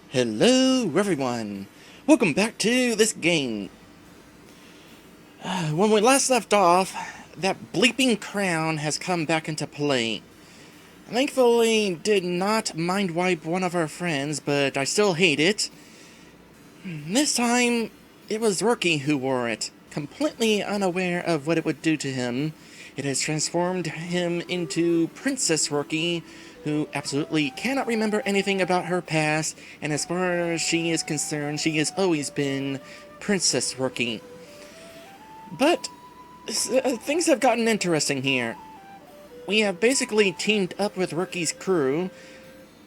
Hello everyone! Welcome back to this game. When we last left off, that bleeping crown has come back into play. Thankfully, did not mind wipe one of our friends, but I still hate it. This time, it was Rourkie who wore it, completely unaware of what it would do to him. It has transformed him into Princess Rourkie, who absolutely cannot remember anything about her past, and as far as she is concerned, she has always been Princess Rourkie. But things have gotten interesting here. We have basically teamed up with Rourkie's crew,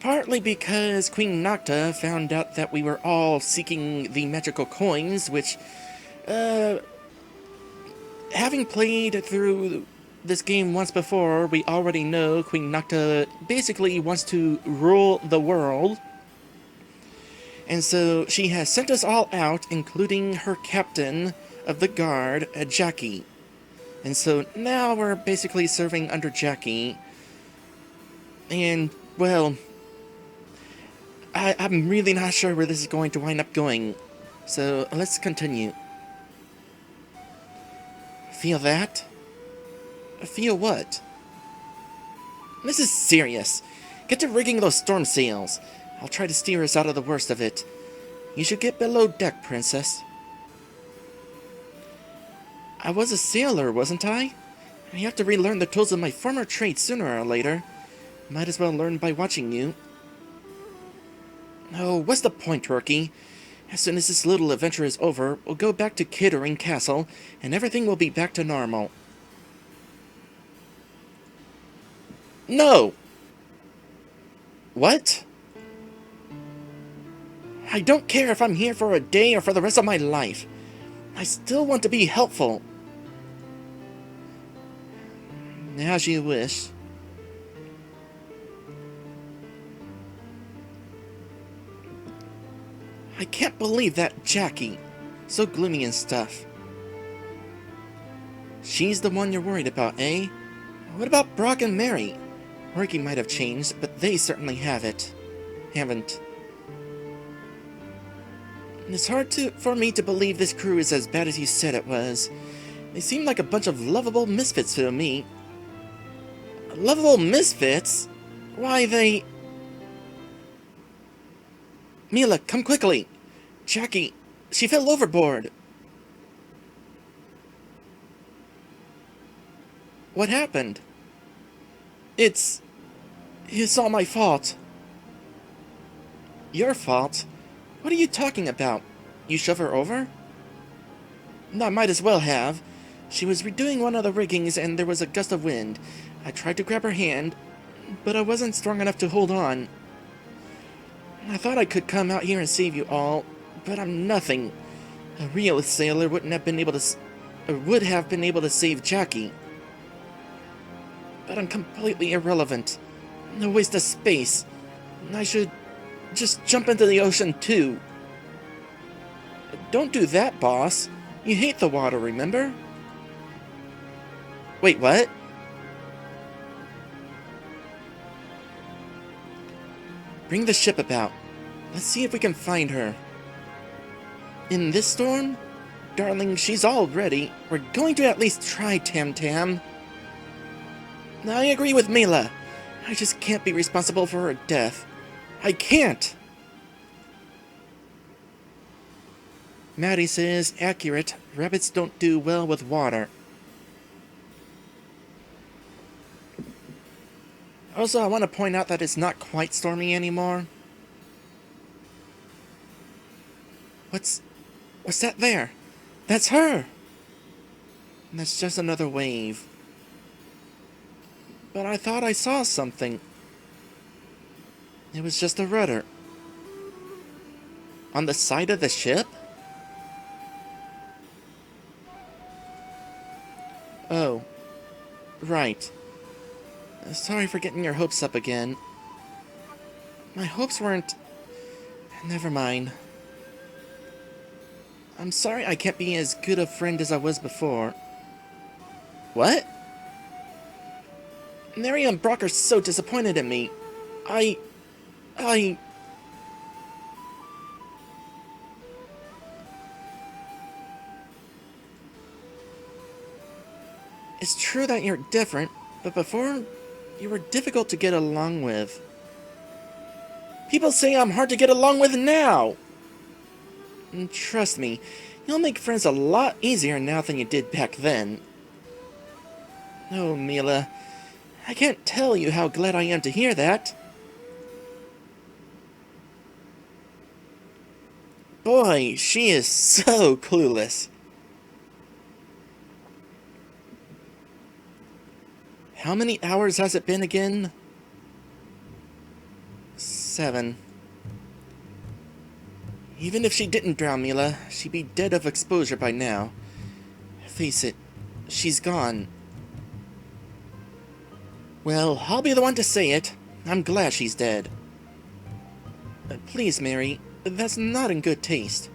partly because Queen Nocta found out that we were all seeking the magical coins, which, having played through this game once before, we already know Queen Nocta basically wants to rule the world. And so she has sent us all out, including her captain of the guard, Jackie. And so now we're basically serving under Jackie. And, well, I'm really not sure where this is going to wind up going. So let's continue. Feel that? Feel what? This is serious. Get to rigging those storm sails. I'll try to steer us out of the worst of it. You should get below deck, Princess. I was a sailor, wasn't I? I have to relearn the tools of my former trade sooner or later. Might as well learn by watching you. Oh, what's the point, Rourkie? As soon as this little adventure is over, we'll go back to Kiddering Castle, and everything will be back to normal. No! What? I don't care if I'm here for a day or for the rest of my life. I still want to be helpful. As you wish. I can't believe that Jackie. So gloomy and stuff. She's the one you're worried about, eh? What about Brock and Mary? Rourkie might have changed, but they certainly haven't. It's hard for me to believe this crew is as bad as you said it was. They seem like a bunch of lovable misfits to me. Lovable misfits? Why, they... Mila, come quickly! Jackie, she fell overboard! What happened? It's all my fault. Your fault? What are you talking about? You shove her over? I might as well have. She was redoing one of the riggings and there was a gust of wind. I tried to grab her hand, but I wasn't strong enough to hold on. I thought I could come out here and save you all, but I'm nothing. A real sailor would have been able to save Jackie. But I'm completely irrelevant. No waste of space. I should just jump into the ocean too. Don't do that, boss. You hate the water, remember? Wait, what? Bring the ship about. Let's see if we can find her. In this storm? Darling, she's all ready. We're going to at least try, Tam Tam. I agree with Mila. I just can't be responsible for her death. I can't! Maddie says, accurate, rabbits don't do well with water. Also, I want to point out that it's not quite stormy anymore. What's that there? That's her! And that's just another wave. But I thought I saw something. It was just a rudder. On the side of the ship? Oh. Right. Sorry for getting your hopes up again. My hopes weren't... Never mind. I'm sorry I can't be as good a friend as I was before. What? Mary and Brock are so disappointed in me. I... It's true that you're different, but before, you were difficult to get along with. People say I'm hard to get along with now! And trust me, you'll make friends a lot easier now than you did back then. Oh, Mila, I can't tell you how glad I am to hear that. Boy, she is so clueless. How many hours has it been again? 7. Even if she didn't drown Mila, she'd be dead of exposure by now. Face it, she's gone. Well, I'll be the one to say it. I'm glad she's dead. Please, Mary, that's not in good taste.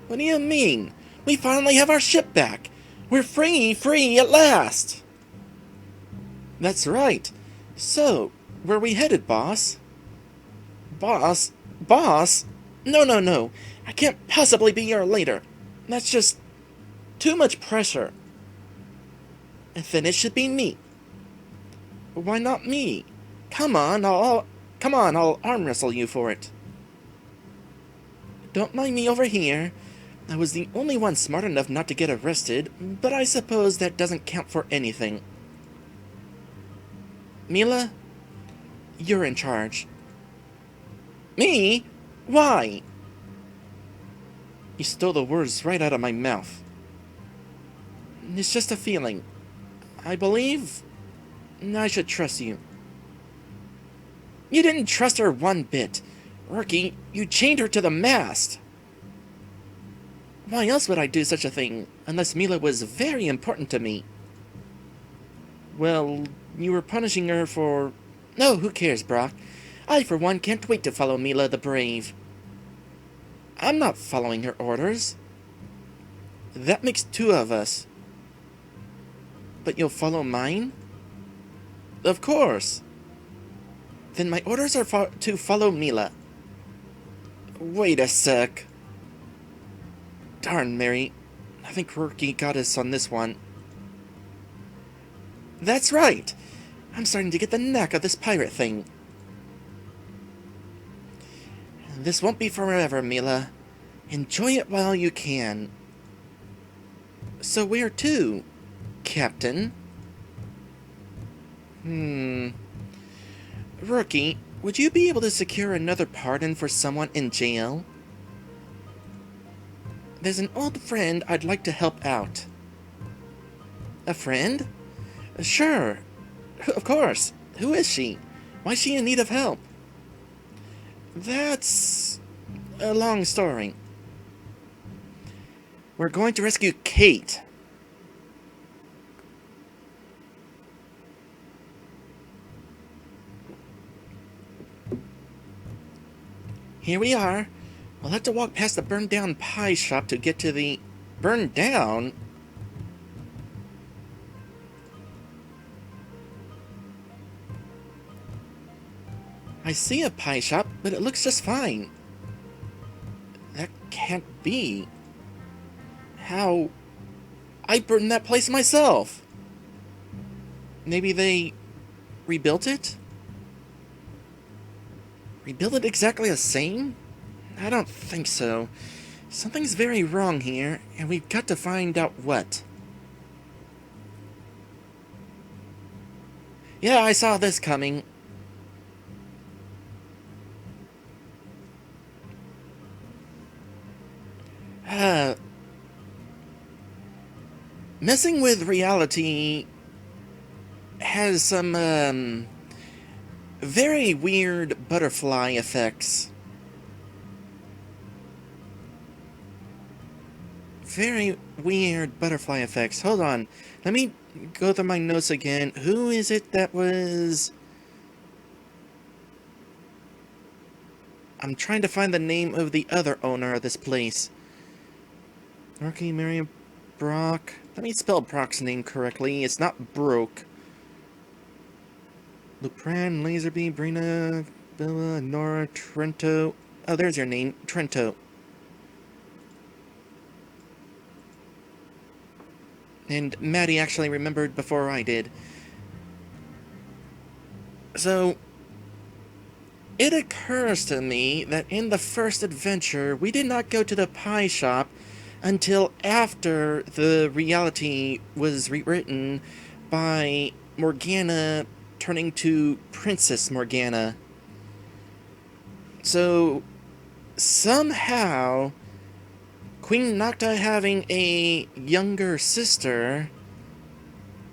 What do you mean? We finally have our ship back! We're free at last! That's right. So, where are we headed, boss? Boss? Boss? No. I can't possibly be your leader. That's just too much pressure. And then it should be me. Why not me? Come on, I'll arm wrestle you for it. Don't mind me over here. I was the only one smart enough not to get arrested, but I suppose that doesn't count for anything. Mila, you're in charge. Me? Why? You stole the words right out of my mouth. It's just a feeling. I believe I should trust you. You didn't trust her one bit. Rourkie, you chained her to the mast. Why else would I do such a thing, unless Mila was very important to me? Well, you were punishing her for... No, who cares, Brock? I, for one, can't wait to follow Mila the Brave. I'm not following her orders. That makes 2 of us. But you'll follow mine? Of course. Then my orders are to follow Mila. Wait a sec. Darn, Mary. I think Rourkie got us on this one. That's right. I'm starting to get the knack of this pirate thing. This won't be forever, Mila. Enjoy it while you can. So where to, Captain? Rourkie, would you be able to secure another pardon for someone in jail? There's an old friend I'd like to help out. A friend? Sure. Of course. Who is she? Why is she in need of help? That's a long story. We're going to rescue Kate. Here we are. We'll have to walk past the burned down pie shop to get to the... Burned down? I see a pie shop, but it looks just fine. That can't be. How? I burned that place myself. Maybe they rebuilt it? Rebuild it exactly the same? I don't think so. Something's very wrong here, and we've got to find out what. Yeah, I saw this coming. Messing with reality has some, very weird butterfly effects. Very weird butterfly effects. Hold on. Let me go through my notes again. Who is it that was... I'm trying to find the name of the other owner of this place. Rourkie, Mary, Brock. Let me spell Brock's name correctly. It's not Broke. Lupran, Laserby, Brina, Bella, Nora, Trento. Oh, there's your name. Trento. And Maddie actually remembered before I did. So, it occurs to me that in the first adventure, we did not go to the pie shop until after the reality was rewritten by Morgana turning to Princess Morgana. So, somehow, Queen Nocta having a younger sister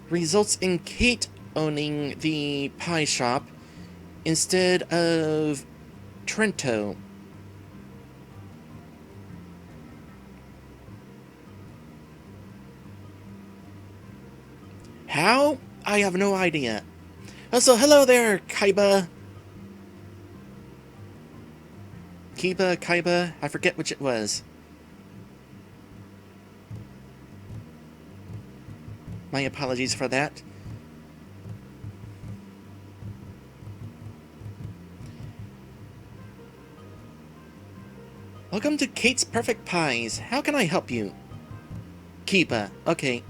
results in Kate owning the pie shop instead of Trento. How? I have no idea. Also, hello there, Kaiba. Kaiba, I forget which it was. My apologies for that. Welcome to Kate's Perfect Pies. How can I help you? Kiba, okay.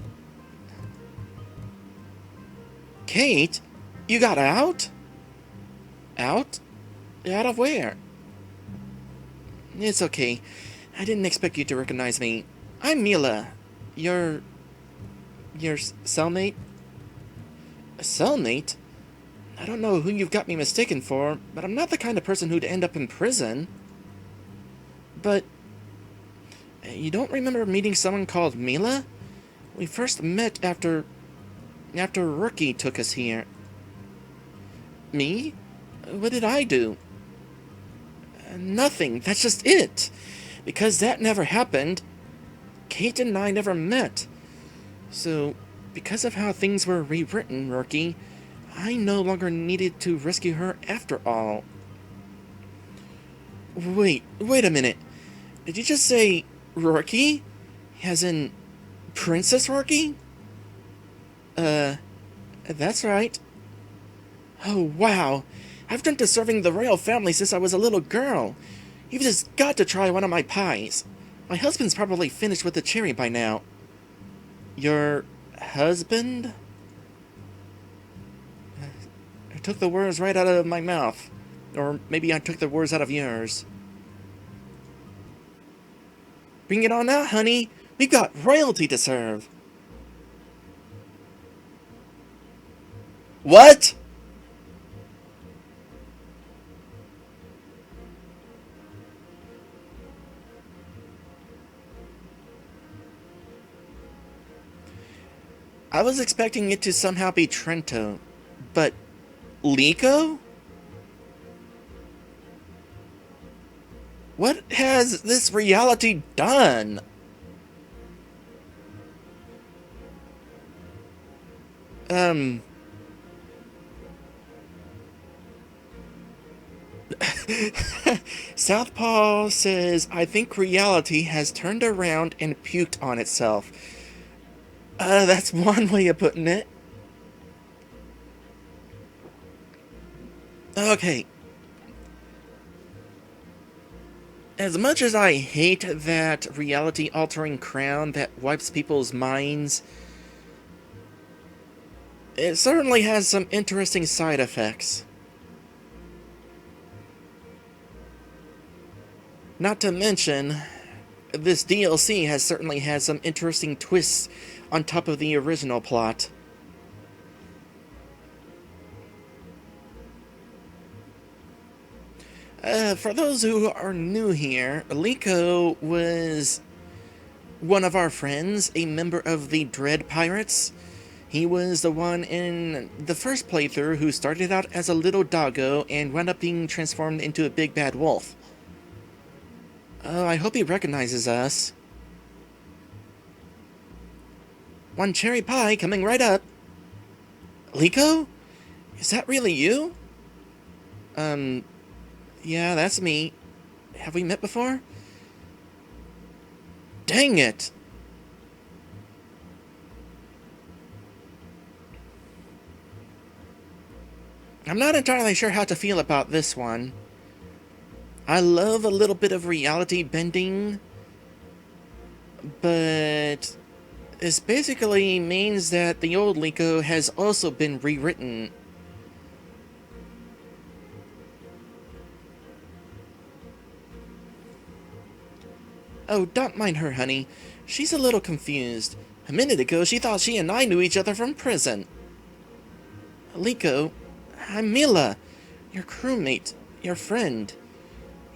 Kate? You got out? Out? Out of where? It's okay. I didn't expect you to recognize me. I'm Mila. Your cellmate? A cellmate? I don't know who you've got me mistaken for, but I'm not the kind of person who'd end up in prison. But you don't remember meeting someone called Mila? We first met after Rourkie took us here. Me? What did I do? Nothing. That's just it. Because that never happened, Kate and I never met. So, because of how things were rewritten, Rourkie, I no longer needed to rescue her after all. Wait a minute. Did you just say Rourkie? As in Princess Rourkie? That's right. Oh, wow. I've dreamt of serving the royal family since I was a little girl. You've just got to try one of my pies. My husband's probably finished with the cherry by now. Your husband? I took the words right out of my mouth. Or maybe I took the words out of yours. Bring it on out, honey. We've got royalty to serve. What? I was expecting it to somehow be Trento, but Liko? What has this reality done? Southpaw says, I think reality has turned around and puked on itself. That's one way of putting it. Okay. As much as I hate that reality-altering crown that wipes people's minds, it certainly has some interesting side effects. Not to mention, this DLC has certainly had some interesting twists on top of the original plot. For those who are new here, Liko was one of our friends, a member of the Dread Pirates. He was the one in the first playthrough who started out as a little doggo and wound up being transformed into a big bad wolf. I hope he recognizes us. One cherry pie coming right up. Liko? Is that really you? Yeah, that's me. Have we met before? Dang it! I'm not entirely sure how to feel about this one. I love a little bit of reality bending, but This basically means that the old Liko has also been rewritten. Oh, don't mind her, honey. She's a little confused. A minute ago, she thought she and I knew each other from prison. Liko, I'm Mila, your crewmate, your friend.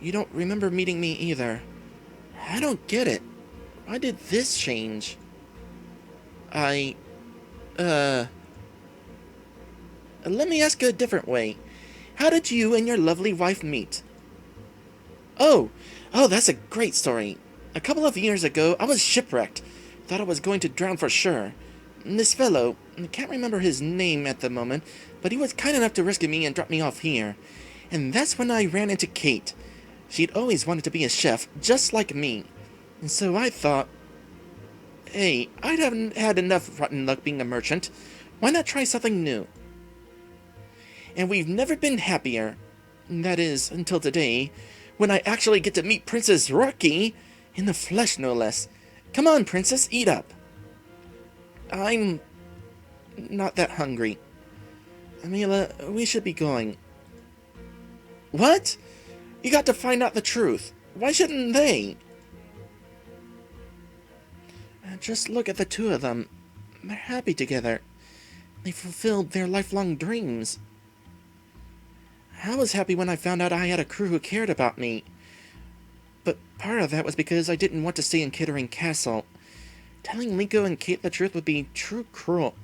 You don't remember meeting me either. I don't get it. Why did this change? Let me ask you a different way. How did you and your lovely wife meet? Oh, that's a great story. A couple of years ago, I was shipwrecked. Thought I was going to drown for sure. This fellow, I can't remember his name at the moment, but he was kind enough to rescue me and drop me off here. And that's when I ran into Kate. She'd always wanted to be a chef, just like me. And so I thought, hey, I'd haven't had enough rotten luck being a merchant. Why not try something new? And we've never been happier. That is, until today, when I actually get to meet Princess Rourkie, in the flesh no less. Come on, Princess, eat up. I'm not that hungry. Mila, we should be going. What? You got to find out the truth. Why shouldn't they? Just look at the two of them. They're happy together. They fulfilled their lifelong dreams. I was happy when I found out I had a crew who cared about me. But part of that was because I didn't want to stay in Kittering Castle. Telling Liko and Kate the truth would be too cruel.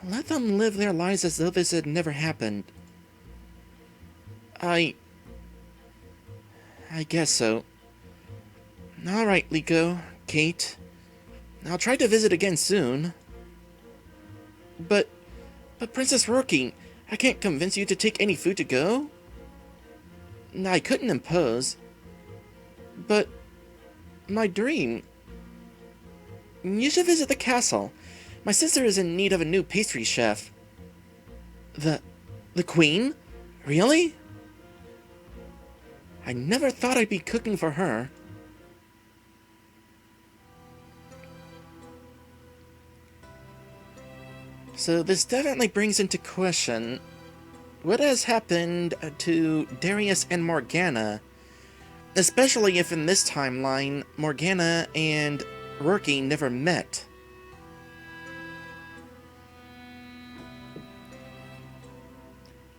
Let them live their lives as though this had never happened. I guess so. Alright, Liko, Kate. I'll try to visit again soon. But Princess Rourkie, I can't convince you to take any food to go. I couldn't impose. But my dream. You should visit the castle. My sister is in need of a new pastry chef. The Queen? Really? I never thought I'd be cooking for her. So this definitely brings into question what has happened to Darius and Morgana, especially if in this timeline Morgana and Rourkie never met.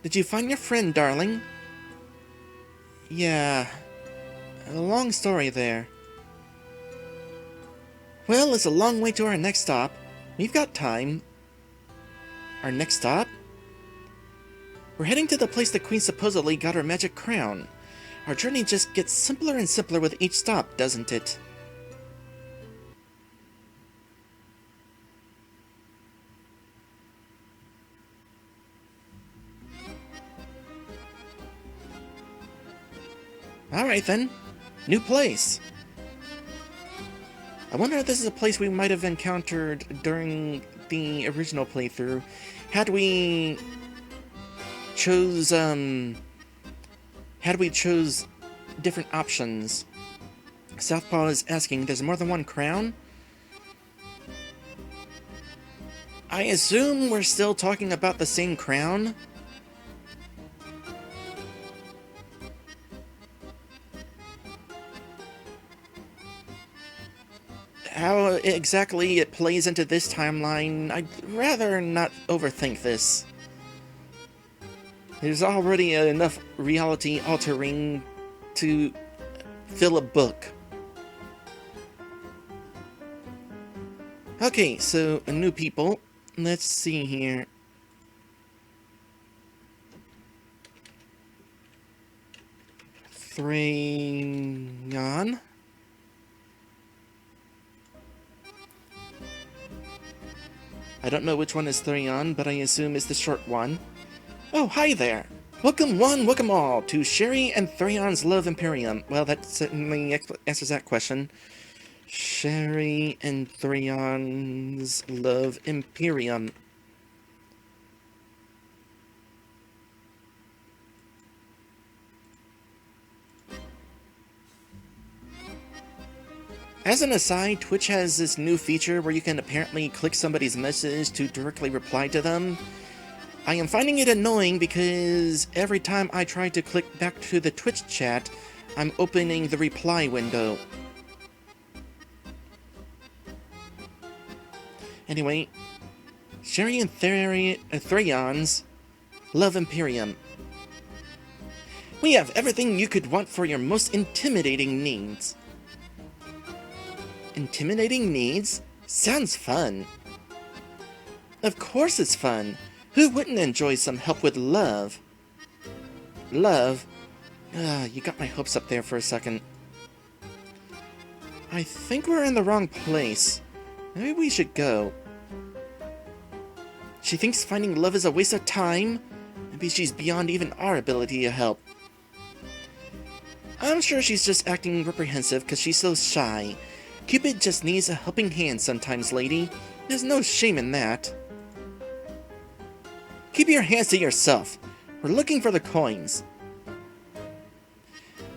Did you find your friend, darling? Yeah, a long story there. Well, it's a long way to our next stop. We've got time. Our next stop? We're heading to the place the Queen supposedly got her magic crown. Our journey just gets simpler and simpler with each stop, doesn't it? Alright then. New place. I wonder if this is a place we might have encountered during the original playthrough. Had we chose different options. Southpaw is asking, there's more than one crown? I assume we're still talking about the same crown? How exactly it plays into this timeline, I'd rather not overthink this. There's already enough reality altering to fill a book. Okay, so new people. Let's see here. Thrayon. I don't know which one is Thrayon, but I assume it's the short one. Oh, hi there! Welcome one, welcome all, to Sherry and Thrayon's Love Imperium. Well, that certainly answers that question. Sherry and Thrayon's Love Imperium. As an aside, Twitch has this new feature where you can apparently click somebody's message to directly reply to them. I am finding it annoying because every time I try to click back to the Twitch chat, I'm opening the reply window. Anyway, Sherry and Thrion's Love Imperium. We have everything you could want for your most intimidating needs. Intimidating needs? Sounds fun. Of course it's fun. Who wouldn't enjoy some help with love? Love? You got my hopes up there for a second. I think we're in the wrong place. Maybe we should go. She thinks finding love is a waste of time? Maybe she's beyond even our ability to help. I'm sure she's just acting reprehensive because she's so shy. Cupid just needs a helping hand sometimes, lady. There's no shame in that. Keep your hands to yourself. We're looking for the coins.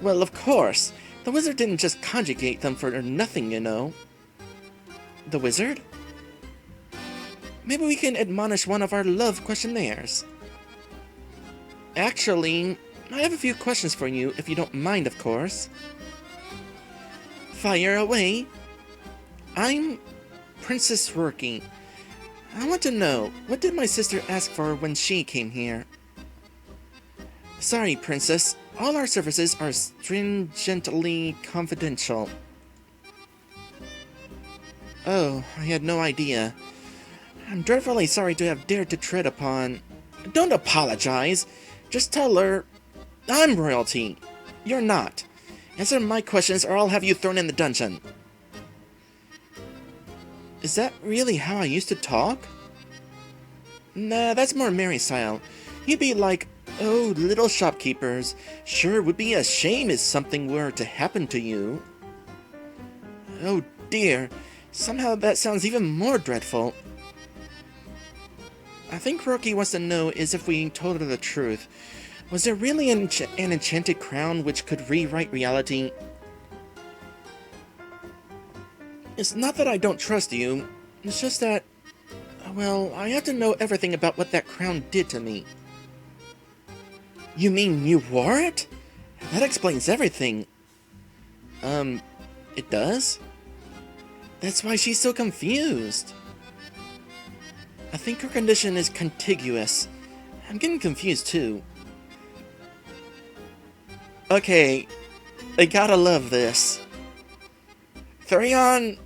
Well, of course. The wizard didn't just conjugate them for nothing, you know. The wizard? Maybe we can admonish one of our love questionnaires. Actually, I have a few questions for you, if you don't mind, of course. Fire away. I'm Princess Rourkie. I want to know, what did my sister ask for when she came here? Sorry, Princess. All our services are stringently confidential. Oh, I had no idea. I'm dreadfully sorry to have dared to tread upon... Don't apologize. Just tell her... I'm royalty. You're not. Answer my questions or I'll have you thrown in the dungeon. Is that really how I used to talk? Nah, that's more Mary style. You'd be like, oh, little shopkeepers, sure would be a shame if something were to happen to you. Oh dear, somehow that sounds even more dreadful. I think Rourkie wants to know is if we told her the truth. Was there really an enchanted crown which could rewrite reality? It's not that I don't trust you, it's just that, well, I have to know everything about what that crown did to me. You mean you wore it? That explains everything. It does? That's why she's so confused. I think her condition is contiguous. I'm getting confused too. Okay, I gotta love this. Therion,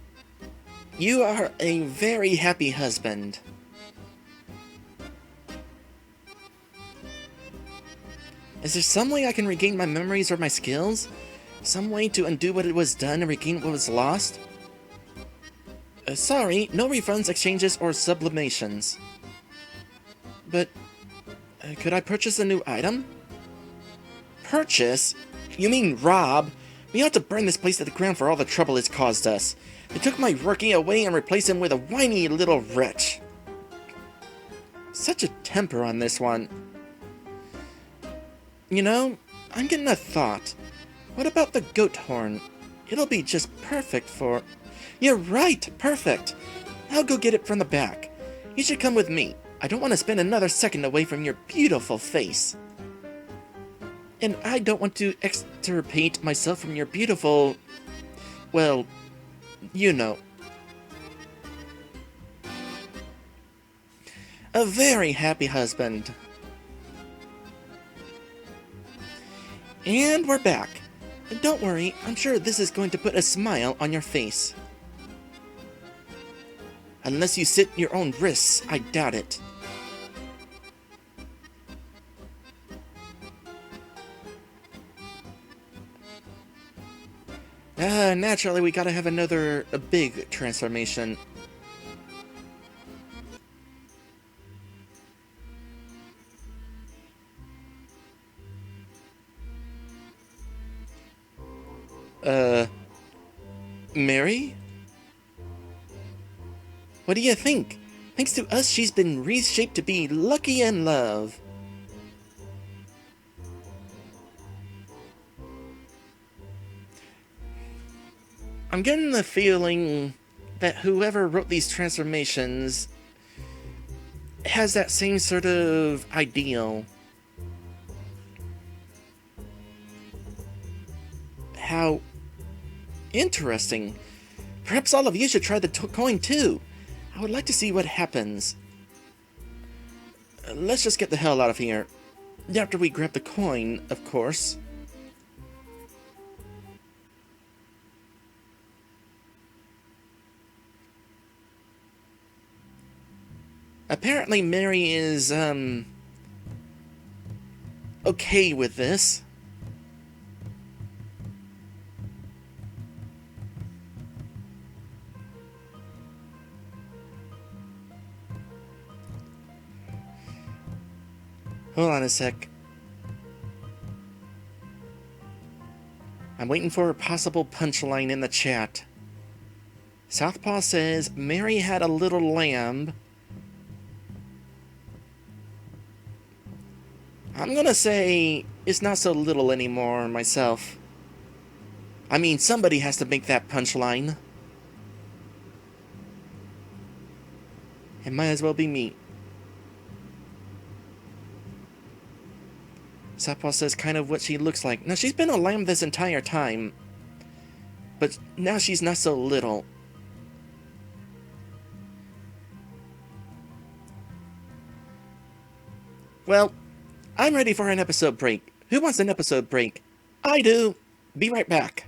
you are a very happy husband. Is there some way I can regain my memories or my skills? Some way to undo what it was done and regain what was lost? Sorry, no refunds, exchanges, or sublimations. But, could I purchase a new item? Purchase? You mean rob? We ought to burn this place to the ground for all the trouble it's caused us. They took my Rourkie away and replaced him with a whiny little wretch. Such a temper on this one. You know, I'm getting a thought. What about the goat horn? It'll be just perfect for... You're right! Perfect! I'll go get it from the back. You should come with me. I don't want to spend another second away from your beautiful face. And I don't want to extirpate myself from your beautiful... well, you know. A very happy husband. And we're back. Don't worry, I'm sure this is going to put a smile on your face. Unless you sit your own risks, I doubt it. Naturally, we gotta have another big transformation. Mary? What do you think? Thanks to us, she's been reshaped to be lucky in love. I'm getting the feeling that whoever wrote these transformations has that same sort of ideal. How interesting. Perhaps all of you should try the coin too. I would like to see what happens. Let's just get the hell out of here. After we grab the coin, of course. Apparently Mary is, okay with this. Hold on a sec. I'm waiting for a possible punchline in the chat. Southpaw says, Mary had a little lamb. I'm gonna say it's not so little anymore myself. I mean, somebody has to make that punchline. It might as well be me. Southpaw says kind of what she looks like. Now, she's been a lamb this entire time. But now she's not so little. Well, I'm ready for an episode break. Who wants an episode break? I do. Be right back.